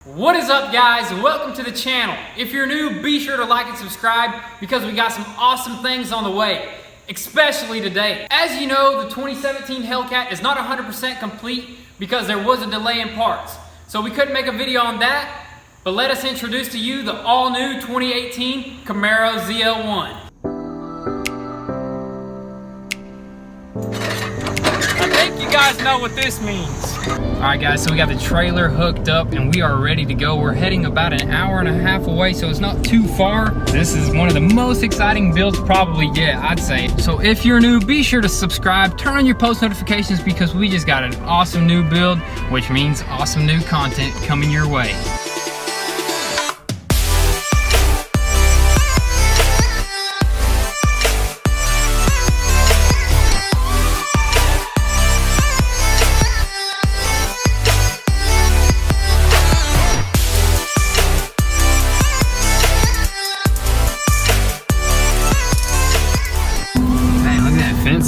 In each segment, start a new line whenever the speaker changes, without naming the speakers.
What is up, guys? Welcome to the channel. If you're new, be sure to like and subscribe because we got some awesome things on the way, especially today. As you know, the 2017 Hellcat is not 100% complete because there was a delay in parts. So we couldn't make a video on that, but let us introduce to you the all-new 2018 Camaro ZL1. I think you guys know what this means. Alright guys, so we got the trailer hooked up and we are ready to go. We're heading about an hour and a half away, so it's not too far. This is one of the most exciting builds probably yet, I'd say. So if you're new, be sure to subscribe, turn on your post notifications because we just got an awesome new build, which means awesome new content coming your way.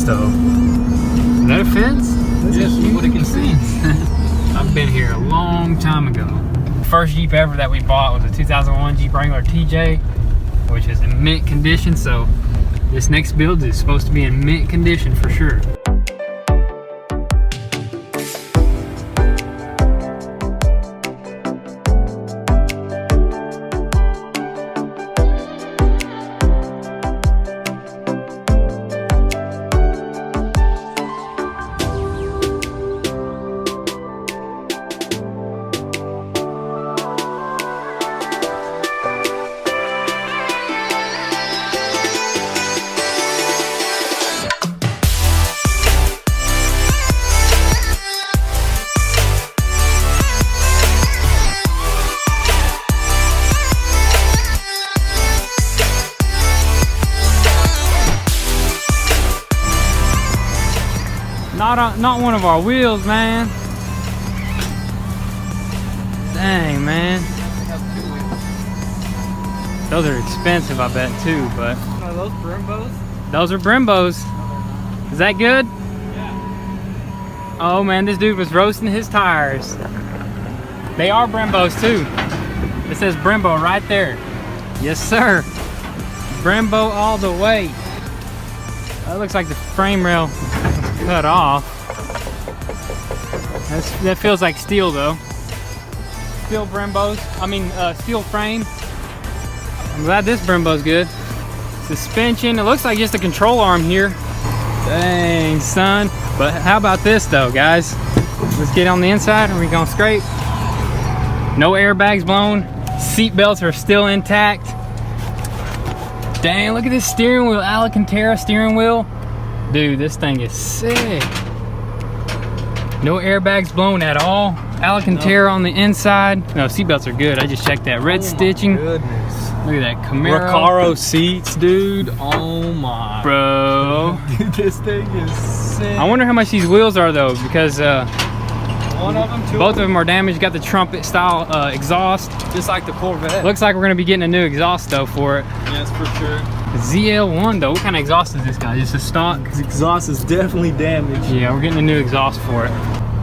Though. Is that a fence? Yes, what it can see. I've been here a long time ago. First Jeep ever that we bought was a 2001 Jeep Wrangler TJ, which is in mint condition, so this next build is supposed to be in mint condition for sure. Not one of our wheels, man. Dang, man. Those are expensive, I bet, too, but...
Are those Brimbos?
Those are Brimbos. Is that good?
Yeah.
Oh, man, this dude was roasting his tires. They are Brimbos, too. It says Brembo right there. Yes, sir. Brembo all the way. That looks like the frame rail cut off. That feels like steel though. Steel Brembos, steel frame. I'm glad this Brembo's good. Suspension, it looks like just a control arm here. Dang, son. But how about this though, guys? Let's get on the inside. Are we gonna scrape? No airbags blown. Seat belts are still intact. Dang, look at this steering wheel, Alcantara steering wheel. Dude, this thing is sick. No airbags blown at all. Alcantara on the inside. No, seatbelts are good. I just checked that. Red stitching.
Goodness.
Look at that Camaro.
Recaro seats, dude. Oh my.
Bro.
Dude, this thing is sick.
I wonder how much these wheels are though, because
one of them,
both of them are damaged. Got the trumpet style exhaust.
Just like the Corvette.
Looks like we're gonna be getting a new exhaust though for it.
Yes, for sure.
ZL1 though, what kind of exhaust is this guy? Just a stock?
The exhaust is definitely damaged.
Yeah, we're getting a new exhaust for it.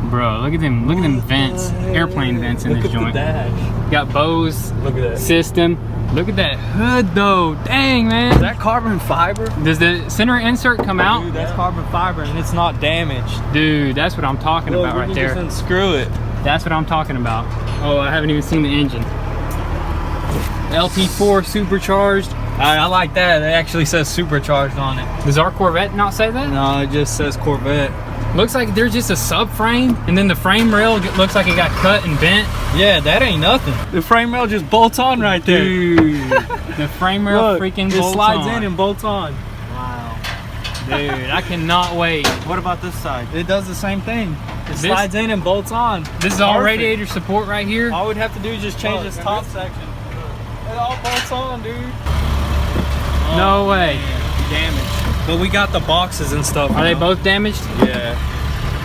Bro, look at them vents, airplane vents in this joint.
Look at the dash.
Got Bose
Look at that
system. Look at that hood though, dang man.
Is that carbon fiber?
Does the center insert come out?
Dude, that's carbon fiber and it's not damaged.
Dude, that's what I'm talking about right there.
Just unscrew it.
That's what I'm talking about. Oh, I haven't even seen the engine. LT4 supercharged.
I like that. It actually says supercharged on it.
Does our Corvette not say that?
No, it just says Corvette.
Looks like there's just a subframe, and then the frame rail looks like it got cut and bent.
Yeah, that ain't nothing. The frame rail just bolts on right there.
Dude, the frame rail
Look,
freaking
it
bolts
slides
on.
in and bolts on.
Wow. Dude, I cannot wait.
What about this side? It does the same thing. It slides in and bolts on.
This is all radiator support right here.
All we'd have to do is just change this top section. It all bolts on, dude.
No way.
Damaged. But we got the boxes and stuff.
Are they both damaged?
Yeah.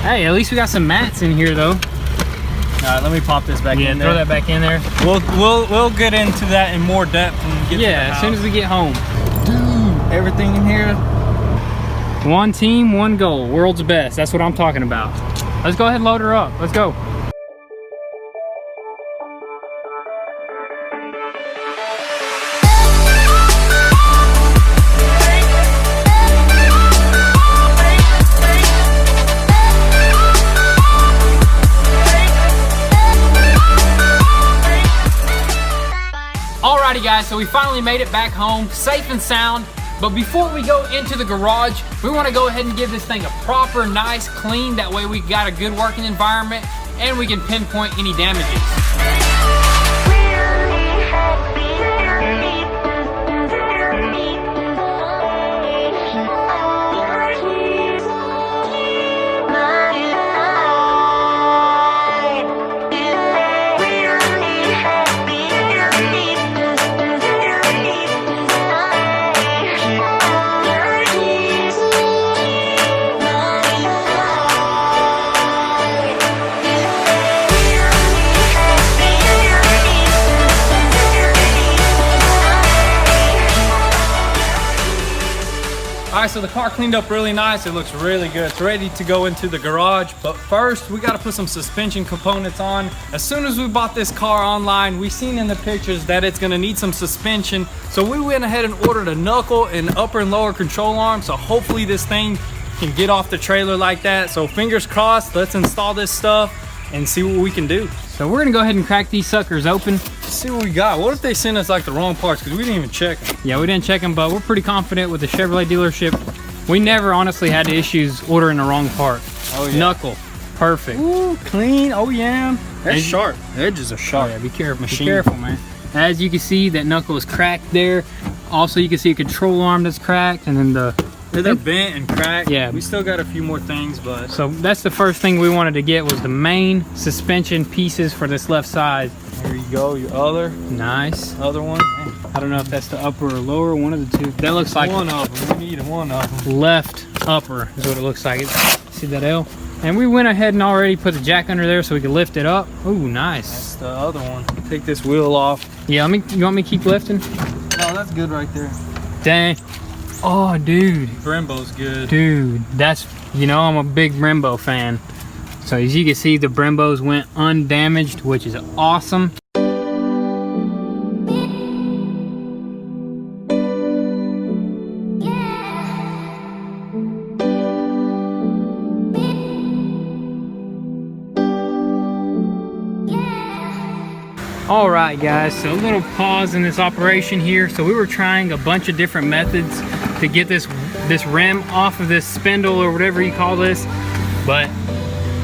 Hey, at least we got some mats in here though.
Alright, let me pop this back in there.
Throw that back in there.
We'll get into that in more depth when we get to the house.
As soon as we get home.
Dude, everything in here.
One team, one goal. World's best. That's what I'm talking about. Let's go ahead and load her up. Let's go. Alrighty guys, so we finally made it back home, safe and sound. But before we go into the garage, we want to go ahead and give this thing a proper, nice clean. That way we got a good working environment and we can pinpoint any damages.
Alright, so the car cleaned up really nice. It looks really good. It's ready to go into the garage. But first, we got to put some suspension components on. As soon as we bought this car online, we seen in the pictures that it's going to need some suspension. So we went ahead and ordered a knuckle and upper and lower control arm. So hopefully this thing can get off the trailer like that. So fingers crossed, let's install this stuff and see what we can do.
So we're gonna go ahead and crack these suckers open.
Let's see what we got. What if they send us like the wrong parts? Because we didn't even check them.
Yeah, we didn't check them, but we're pretty confident with the Chevrolet dealership. We never honestly had issues ordering the wrong part.
Oh yeah.
Knuckle, perfect.
Ooh, clean. Oh yeah. That's sharp. The edges are sharp.
Oh, yeah, be careful.
Machine.
Be careful, man. As you can see, that knuckle is cracked there. Also, you can see a control arm that's cracked, and then
they're bent and cracked.
Yeah.
We still got a few more things, but
so that's the first thing we wanted to get was the main suspension pieces for this left side.
There you go. Your other
Nice.
other one.
I don't know if that's the upper or lower, one of the two. That looks like
one of them. We need one of them.
Left upper is what it looks like. See that L? And we went ahead and already put the jack under there so we could lift it up. Ooh, nice.
That's the other one. Take this wheel off.
Yeah, you want me to keep lifting?
No, that's good right there.
Dang. Oh, dude.
Brembo's good.
Dude, that's, you know, I'm a big Brembo fan. So as you can see, the Brembos went undamaged, which is awesome. All right, guys, so a little pause in this operation here. So we were trying a bunch of different methods to get this rim off of this spindle or whatever you call this, but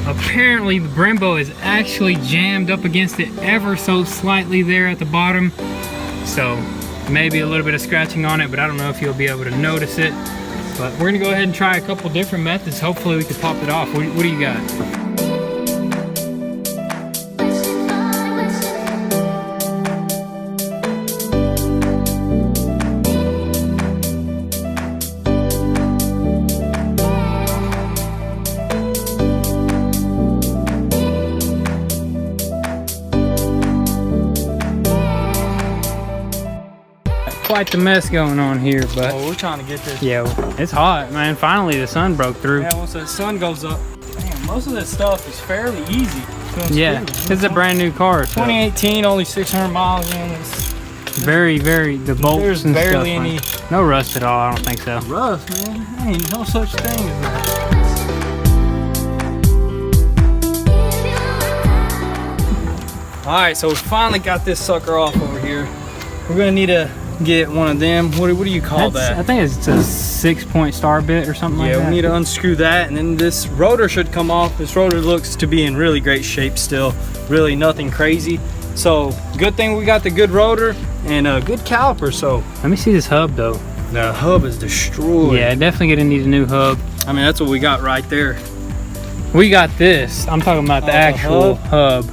apparently the Brembo is actually jammed up against it ever so slightly there at the bottom. So maybe a little bit of scratching on it, but I don't know if you'll be able to notice it. But we're gonna go ahead and try a couple different methods. Hopefully we can pop it off. What do you got? Quite the mess going on here, but
oh, we're trying to get this.
Yeah, it's hot, man. Finally the sun broke through.
Yeah, once the sun goes up, man, most of this stuff is fairly easy to unscrew.
Yeah, it's a brand new car. So
2018, only 600 miles in. It's
very, the bolts
there's
and
barely
stuff,
any
no rust at all. I don't think so.
Rust, man. Ain't no such thing as that. All right, so we finally got this sucker off over here. We're gonna need to get one of them. What do you call that?
I think it's a 6-point star bit or something like that.
Yeah, we need to unscrew that, and then this rotor should come off. This rotor looks to be in really great shape still. Really nothing crazy. So good thing we got the good rotor and a good caliper. So
let me see this hub though.
The hub is destroyed.
Yeah, definitely gonna need a new hub.
I mean, that's what we got right there.
We got this. I'm talking about the actual hub.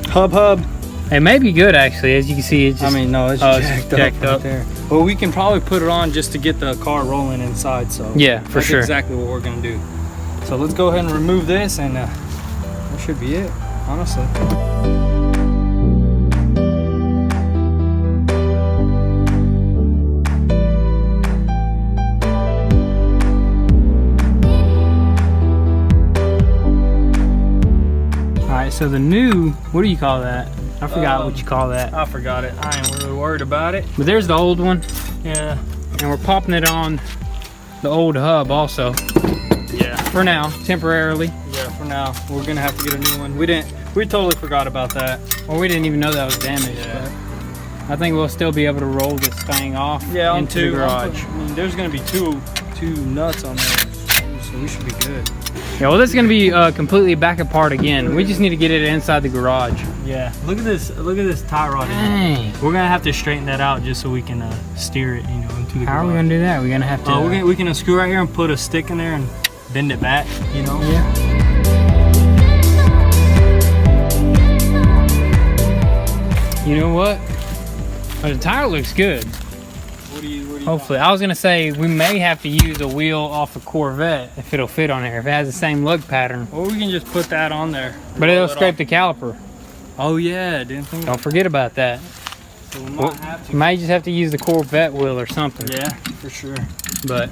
Hub.
It may be good actually, as you can see. It's just,
I mean, no, it's jacked up
there.
But we can probably put it on just to get the car rolling inside. So
yeah, for sure.
That's exactly what we're gonna do. So let's go ahead and remove this, and that should be it, honestly.
All right, so the new, what do you call that? I forgot what you call that.
I forgot it. I ain't really worried about it.
But there's the old one.
Yeah.
And we're popping it on the old hub also.
Yeah.
For now, temporarily.
Yeah, for now. We're gonna have to get a new one. We totally forgot about that.
Well, we didn't even know that was damaged.
Yeah.
I think we'll still be able to roll this thing off into the garage.
I mean, there's gonna be two nuts on there, so we should be good.
Yeah, well, this is gonna be completely back apart again. We just need to get it inside the garage.
Yeah, look at this tie rod.
Dang.
We're gonna have to straighten that out just so we can steer it, you know, into the garage.
How are we gonna do that? We're gonna have to.
We can unscrew right here and put a stick in there and bend it back, you know.
Yeah. You know what? Oh, the tire looks good.
What do you
Hopefully. I was gonna say we may have to use a wheel off a Corvette if it'll fit on there, if it has the same lug pattern.
Or we can just put that on there.
But it'll scrape the caliper.
Oh yeah, didn't think.
Don't forget about that.
So we might have to.
You might just have to use the Corvette wheel or something.
Yeah, for sure.
But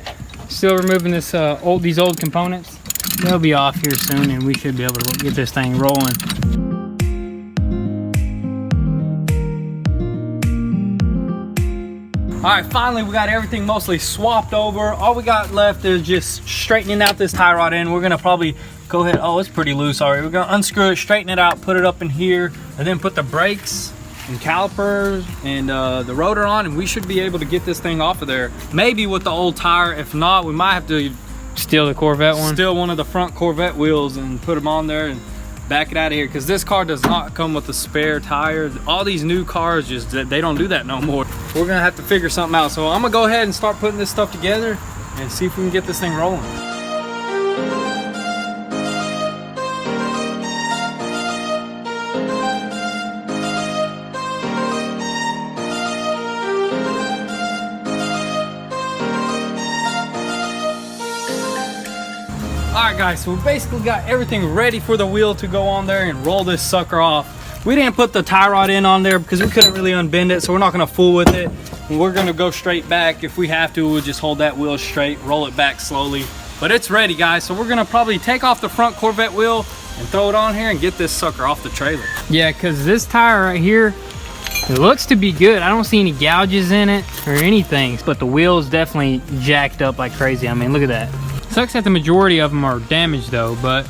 still removing this these old components. They'll be off here soon, and we should be able to get this thing rolling.
All right, finally we got everything mostly swapped over. All we got left is just straightening out this tie rod in. We're gonna probably go ahead. Oh, it's pretty loose already. We're gonna unscrew it, straighten it out, put it up in here, and then put the brakes and calipers and the rotor on, and we should be able to get this thing off of there. Maybe with the old tire. If not, we might have to
steal the Corvette one.
Steal one of the front Corvette wheels and put them on there and back it out of here, because this car does not come with a spare tire. All these new cars, just they don't do that no more. We're gonna have to figure something out. So I'm gonna go ahead and start putting this stuff together and see if we can get this thing rolling. Alright guys, so we basically got everything ready for the wheel to go on there and roll this sucker off. We didn't put the tie rod in on there because we couldn't really unbend it, so we're not going to fool with it. And we're going to go straight back. If we have to, we'll just hold that wheel straight, roll it back slowly. But it's ready guys, so we're going to probably take off the front Corvette wheel and throw it on here and get this sucker off the trailer.
Yeah, because this tire right here, it looks to be good. I don't see any gouges in it or anything, but the wheel's definitely jacked up like crazy. I mean, look at that. Sucks that the majority of them are damaged though, but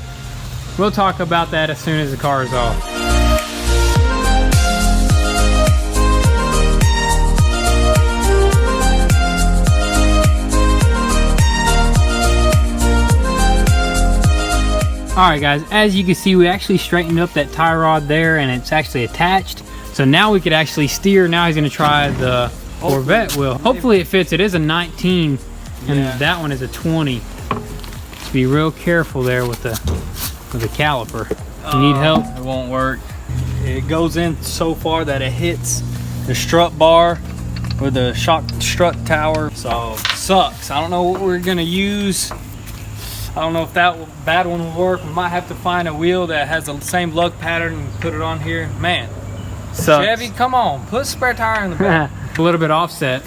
we'll talk about that as soon as the car is off. Alright guys, as you can see, we actually straightened up that tie rod there and it's actually attached. So now we could actually steer. Now he's gonna try the Corvette wheel. Hopefully it fits. It is a 19 and that one is a 20. Just be real careful there with the caliper. You need help?
It won't work. It goes in so far that it hits the strut bar or the shock strut tower. So sucks. I don't know what we're gonna use. I don't know if that bad one will work. We might have to find a wheel that has the same lug pattern and put it on here. Man,
Sucks.
Chevy, come on, put a spare tire in the back.
A little bit offset.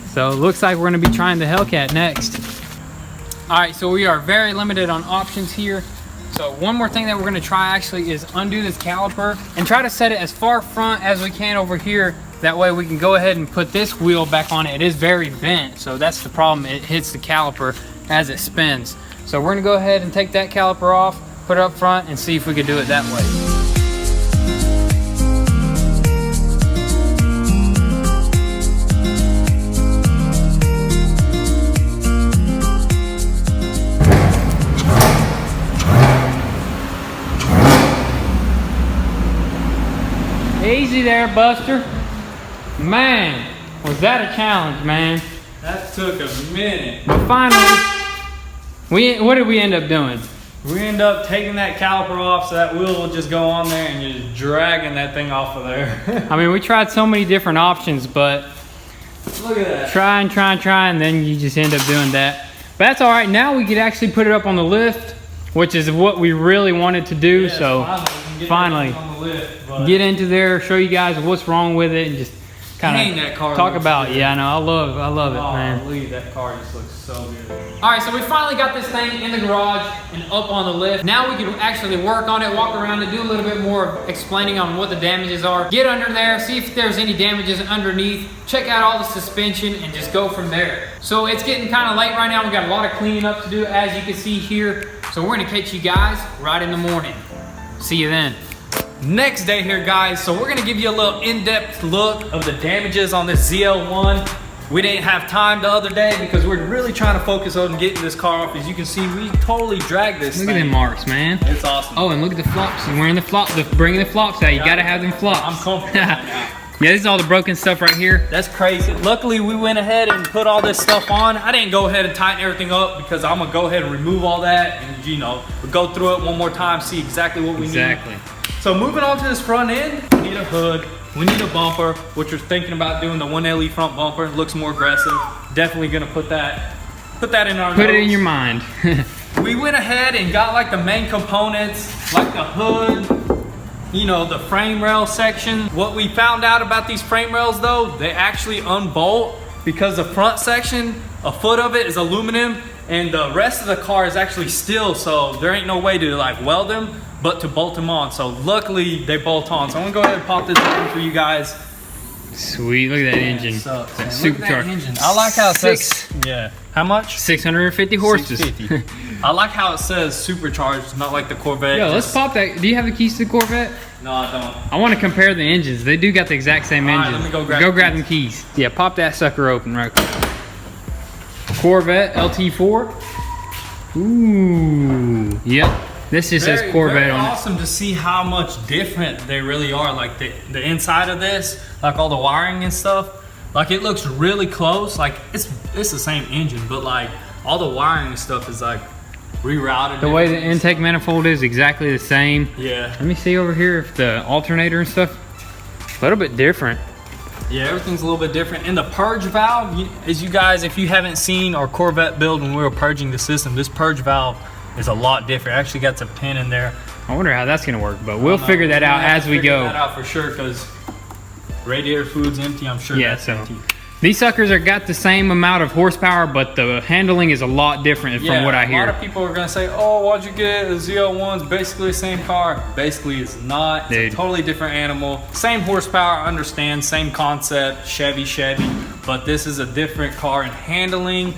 So it looks like we're gonna be trying the Hellcat next. All right, so we are very limited on options here. So one more thing that we're gonna try actually is undo this caliper and try to set it as far front as we can over here. That way we can go ahead and put this wheel back on it. It is very bent, so that's the problem. It hits the caliper as it spins. So we're gonna go ahead and take that caliper off, put it up front, and see if we can do it that way. Easy there, Buster. Man, was that a challenge, man?
That took a minute.
But finally, what did we end up doing?
We end up taking that caliper off so that wheel will just go on there and just dragging that thing off of there.
I mean, we tried so many different options, but
look at that.
Try, and then you just end up doing that. But that's all right. Now we could actually put it up on the lift, which is what we really wanted to do.
Yeah,
so finally,
on the lift,
get into there, show you guys what's wrong with it, and just kind of talk about it. Yeah, I know. I love it, man.
Believe that car just looks so good.
All right, so we finally got this thing in the garage and up on the lift. Now we can actually work on it, walk around and do a little bit more explaining on what the damages are. Get under there, see if there's any damages underneath, check out all the suspension, and just go from there. So it's getting kind of late right now. We got a lot of cleaning up to do, as you can see here. So we're gonna catch you guys right in the morning. See you then.
Next day here, guys. So we're gonna give you a little in-depth look of the damages on this ZL1. We didn't have time the other day because we're really trying to focus on getting this car off. As you can see, we totally dragged this
Look
thing.
at them marks, man.
It's awesome.
Oh, and look at the flops. You're wearing the flop, bringing the flops out. You gotta have them flops.
I'm comfortable right now.
Yeah, this is all the broken stuff right here.
That's crazy. Luckily, we went ahead and put all this stuff on. I didn't go ahead and tighten everything up because I'm gonna go ahead and remove all that and, you know, we'll go through it one more time, see exactly what we need. So moving on to this front end, we need a hood, we need a bumper, which we're thinking about doing the 1LE front bumper. It looks more aggressive. Definitely gonna put that in our
Put
notes.
it in your mind.
We went ahead and got like the main components, like the hood, you know, the frame rail section. What we found out about these frame rails though, they actually unbolt because the front section, a foot of it is aluminum and the rest of the car is actually steel, so there ain't no way to like weld them, but to bolt them on. So luckily they bolt on. So I'm gonna go ahead and pop this open for you guys.
Sweet, look at that engine.
That
supercharged.
engine. I like how it says, yeah. How much?
650 horses.
650. I like how it says supercharged, not like the Corvette.
Yo, let's pop that. Do you have the keys to the Corvette?
No, I don't.
I want to compare the engines. They do got the exact same engine.
Let me go grab
them keys. Yeah, pop that sucker open right quick. Corvette LT4. Ooh. Yep. This just says Corvette on it.
Awesome to see how much different they really are. Like the inside of this, like all the wiring and stuff. Like it looks really close. Like it's the same engine, but like all the wiring and stuff is like rerouted.
The way the intake manifold is exactly the same.
Yeah.
Let me see over here if the alternator and stuff, a little bit different.
Yeah, everything's a little bit different. And the purge valve, as you guys, if you haven't seen our Corvette build when we were purging the system, this purge valve is a lot different. It actually got some pin in there.
I wonder how that's gonna work, but we'll figure that out as we go.
That out for sure, because radiator fluid's empty. I'm sure that's empty.
These suckers are got the same amount of horsepower, but the handling is a lot different from what I hear.
A lot of people are gonna say, "Oh, why'd you get a ZL1? It's basically the same car." Basically, it's not. It's a totally different animal. Same horsepower, I understand. Same concept, Chevy. But this is a different car in handling.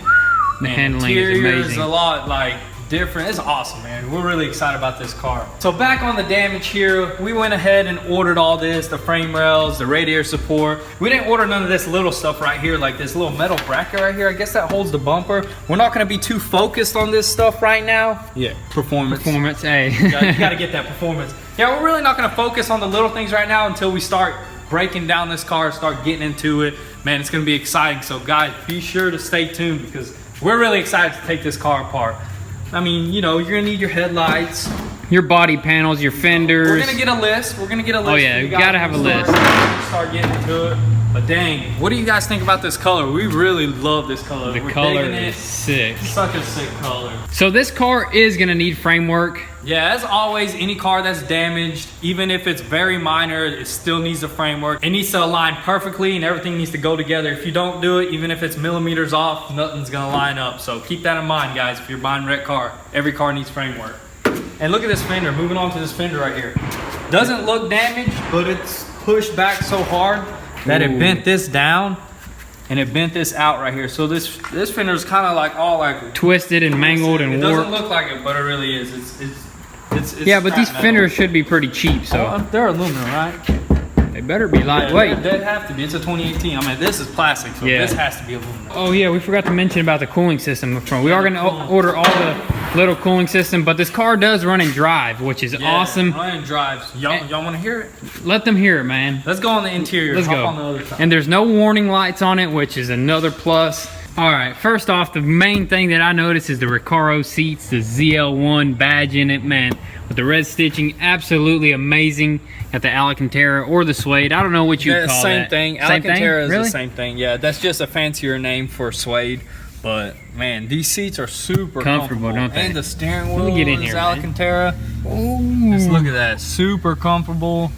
The handling is amazing.
Is a lot like different. It's awesome, man. We're really excited about this car. So back on the damage here, we went ahead and ordered all this, the frame rails, the radiator support. We didn't order none of this little stuff right here, like this little metal bracket right here. I guess that holds the bumper. We're not gonna be too focused on this stuff right now. Yeah, performance.
Performance, hey.
You gotta get that performance. Yeah, we're really not gonna focus on the little things right now until we start breaking down this car, start getting into it. Man, it's gonna be exciting. So guys, be sure to stay tuned because we're really excited to take this car apart. I mean, you know, you're gonna need your headlights,
your body panels, your fenders.
We're gonna get a list.
Oh yeah, you gotta have a list.
Start getting into it. But dang, what do you guys think about this color? We really love this color.
The color is sick.
Such a sick color.
So this car is gonna need framework.
Yeah, as always, any car that's damaged, even if it's very minor, it still needs a framework. It needs to align perfectly and everything needs to go together. If you don't do it, even if it's millimeters off, nothing's gonna line up. So keep that in mind, guys. If you're buying a wrecked car, every car needs framework. And look at this fender, moving on to this fender right here. Doesn't look damaged, but it's pushed back so hard that it bent this down and it bent this out right here. So this fender is kind of like all like
twisted and mangled and warped.
It doesn't look like it, but it really is. It's
yeah, but these fenders should be pretty cheap, so.
They're aluminum, right?
They better be lightweight.
Yeah, they have to be. It's a 2018. I mean, this is plastic, so this has to be aluminum.
Oh yeah, we forgot to mention about the cooling system up front. We are gonna order all the little cooling system, but this car does run and drive, which is awesome.
Run and drives. Y'all want to hear it?
Let them hear it, man.
Let's go on the interior.
Let's go.
On the other side.
And there's no warning lights on it, which is another plus. All right, first off, the main thing that I noticed is the Recaro seats, the ZL1 badge in it, man. With the red stitching, absolutely amazing. Got the Alcantara or the suede. I don't know what you call that.
Same thing. Alcantara is the same thing. Yeah, that's just a fancier name for suede. But man, these seats are super comfortable,
don't they?
And the steering wheel
Let me get in
is
here,
Alcantara. Just look at that, super comfortable.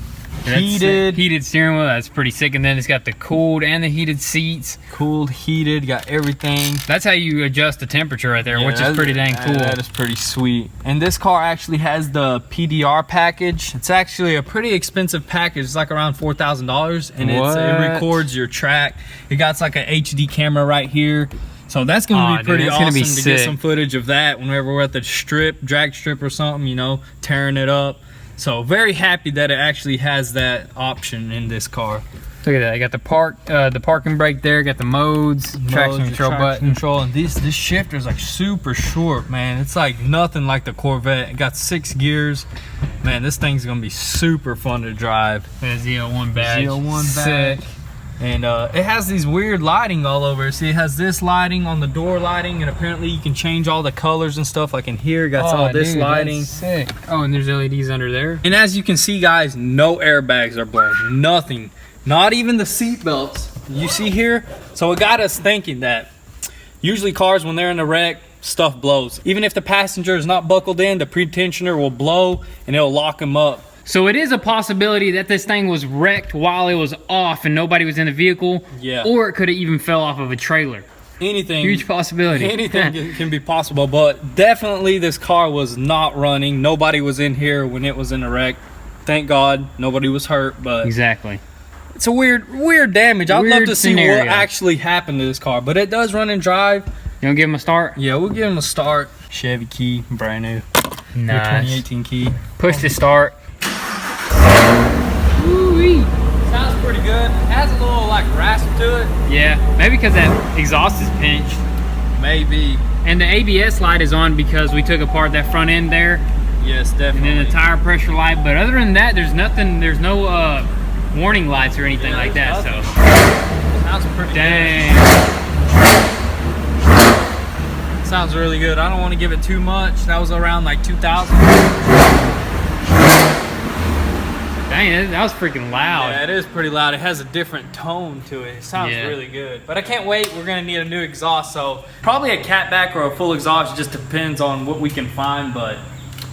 Heated
steering wheel, that's pretty sick. And then it's got the cooled and the heated seats.
Cooled, heated, got everything.
That's how you adjust the temperature right there, which is pretty dang cool.
That is pretty sweet. And this car actually has the PDR package. It's actually a pretty expensive package. It's like around $4,000, and it records your track. It got like an HD camera right here. So that's gonna be pretty awesome to get some footage of that whenever we're at the strip, drag strip or something, you know, tearing it up. So very happy that it actually has that option in this car.
Look at that. I got the parking brake there. Got the modes, traction control button.
And this shifter is like super short, man. It's like nothing like the Corvette. It got 6 gears. Man, this thing's gonna be super fun to drive.
The ZL1 badge.
ZL1 badge. Sick. And it has these weird lighting all over. See, it has this lighting on the door lighting, and apparently you can change all the colors and stuff. Like in here, got all this lighting.
That's sick. Oh, and there's LEDs under there.
And as you can see, guys, no airbags are blown. Nothing. Not even the seat belts. You see here? So it got us thinking that usually cars, when they're in a wreck, stuff blows. Even if the passenger is not buckled in, the pretensioner will blow and it'll lock him up.
So it is a possibility that this thing was wrecked while it was off and nobody was in the vehicle.
Yeah.
Or it could have even fell off of a trailer.
Anything.
Huge possibility.
Anything can be possible, but definitely this car was not running. Nobody was in here when it was in a wreck. Thank God nobody was hurt, but
exactly.
It's a weird damage. I'd love to see what actually happened to this car, but it does run and drive.
You wanna give him a start?
Yeah, we'll give him a start. Chevy key, brand new.
Nice.
2018 key.
Push to start.
Woo-wee. Sounds pretty good. It has a little like rasp to it.
Yeah, maybe because that exhaust is pinched.
Maybe.
And the ABS light is on because we took apart that front end there.
Yes, definitely.
And then the tire pressure light. But other than that, there's nothing. There's no warning lights or anything like that.
Nothing.
So
sounds pretty
dang.
Good. Sounds really good. I don't want to give it too much. That was around like 2,000.
Dang, that was freaking loud.
Yeah, it is pretty loud. It has a different tone to it. It sounds really good. But I can't wait. We're gonna need a new exhaust. So probably a catback or a full exhaust. It just depends on what we can find, but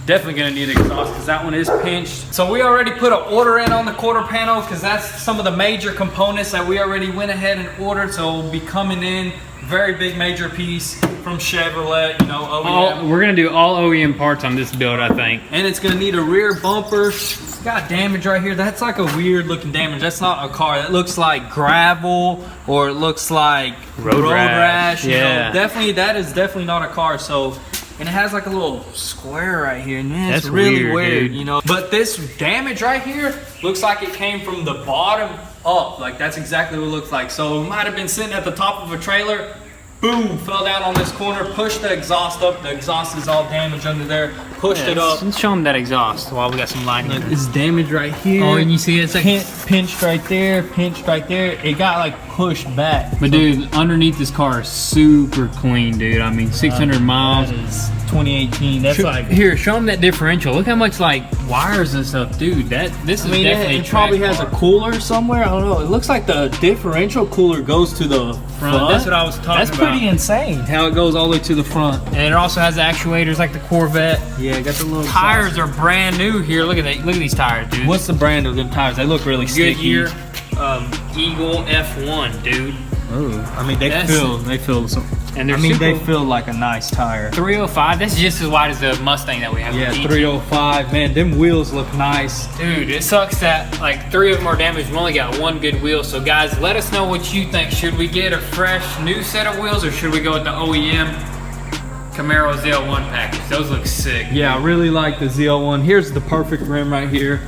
definitely gonna need an exhaust because that one is pinched. So we already put an order in on the quarter panel because that's some of the major components that we already went ahead and ordered. So it'll be coming in. Very big major piece from Chevrolet, you know, OEM.
We're gonna do all OEM parts on this build, I think.
And it's gonna need a rear bumper. It's got damage right here. That's like a weird looking damage. That's not a car. That looks like gravel or it looks like road rash.
Yeah.
You know, definitely, that is definitely not a car. So, and it has like a little square right here. And man, it's really weird, you know. But this damage right here looks like it came from the bottom up. Like that's exactly what it looks like. So it might have been sitting at the top of a trailer. Boom, fell down on this corner, pushed the exhaust up. The exhaust is all damaged under there. Pushed it up.
Let's show them that exhaust while we got some lighting.
Look, it's damaged right here.
Oh, and you see it's like
pinched right there, pinched right there. It got like pushed back.
But dude, underneath this car is super clean, dude. I mean, 600 miles.
That is 2018. That's like
here. Show them that differential. Look how much like wires and stuff, dude. This is definitely.
It probably has a cooler somewhere. I don't know. It looks like the differential cooler goes to the front.
That's what I was talking about.
That's pretty insane. How it goes all the way to the front.
And it also has actuators like the Corvette.
Yeah, got the little
tires are brand new here. Look at that. Look at these tires, dude.
What's the brand of them tires? They look really sticky.
Goodyear Eagle F1, dude.
Ooh, I mean they feel some.
And
they feel like a nice tire.
305. That's just as wide as the Mustang that we have.
Yeah, 305. Man, them wheels look nice.
Dude, it sucks that like 3 of them are damaged. We only got 1 good wheel. So guys, let us know what you think. Should we get a fresh new set of wheels or should we go with the OEM Camaro ZL1 package? Those look sick.
Yeah, I really like the ZL1. Here's the perfect rim right here.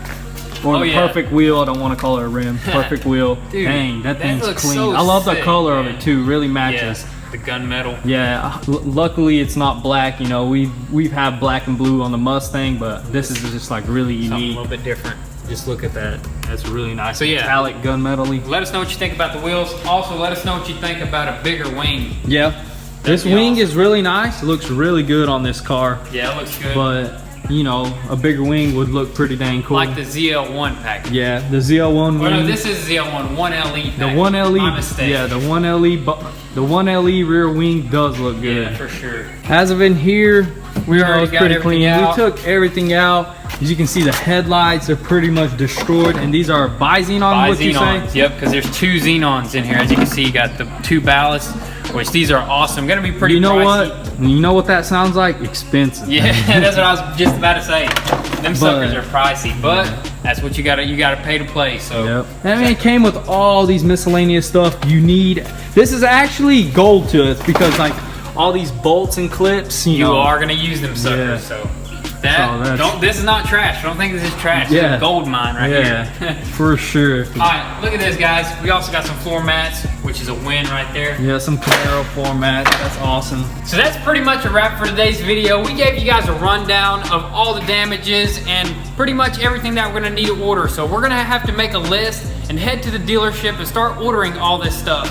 Or the perfect wheel. I don't want to call it a rim. Perfect wheel.
Dude,
dang, that thing's clean.
So
I love the
sick,
color of it too. Really matches.
Yeah, the gunmetal.
Yeah, luckily it's not black. You know, we've had black and blue on the Mustang, but this is just like really unique.
Something a little bit different.
Just look at that. That's really nice.
So yeah,
metallic gunmetal-y.
Let us know what you think about the wheels. Also, let us know what you think about a bigger wing.
Yeah, this wing is really nice. It looks really good on this car.
Yeah, it looks good.
But you know, a bigger wing would look pretty dang cool.
Like the ZL1 package.
Yeah, the ZL1 wing.
No, this is ZL1 1LE package.
The 1LE.
My mistake.
Yeah, the 1LE rear wing does look good.
Yeah, for sure.
As of in here, we
already got
pretty
everything
clean.
out.
We took everything out. As you can see, the headlights are pretty much destroyed, and these are bi-xenon. What you saying?
Yep, because there's 2 xenons in here. As you can see, you got the 2 ballasts, which these are awesome. Gonna be pretty.
You know
pricey.
what? You know what that sounds like? Expensive.
Yeah, that's what I was just about to say. Them suckers are pricey, but that's what you gotta pay to play. So.
Yep. I mean, it came with all these miscellaneous stuff you need. This is actually gold to us because like all these bolts and clips.
You are gonna use them suckers.
Yeah.
So. This is not trash. Don't think this is trash.
Yeah.
It's a gold mine right here.
For sure.
All right, look at this, guys. We also got some floor mats, which is a win right there.
Yeah, some Camaro floor mats. That's awesome.
So that's pretty much a wrap for today's video. We gave you guys a rundown of all the damages and pretty much everything that we're gonna need to order. So we're gonna have to make a list and head to the dealership and start ordering all this stuff.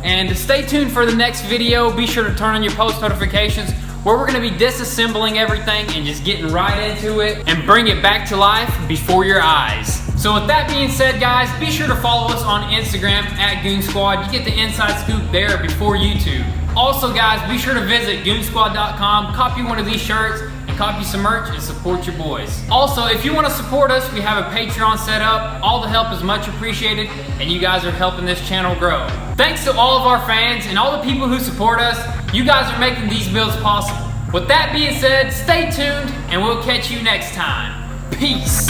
And stay tuned for the next video. Be sure to turn on your post notifications, where we're gonna be disassembling everything and just getting right into it and bring it back to life before your eyes. So with that being said, guys, be sure to follow us on Instagram at Goon Squad. You get the inside scoop there before YouTube. Also, guys, be sure to visit goonsquad.com, copy one of these shirts, and copy some merch and support your boys. Also, if you want to support us, we have a Patreon set up. All the help is much appreciated, and you guys are helping this channel grow. Thanks to all of our fans and all the people who support us. You guys are making these builds possible. With that being said, stay tuned, and we'll catch you next time. Peace.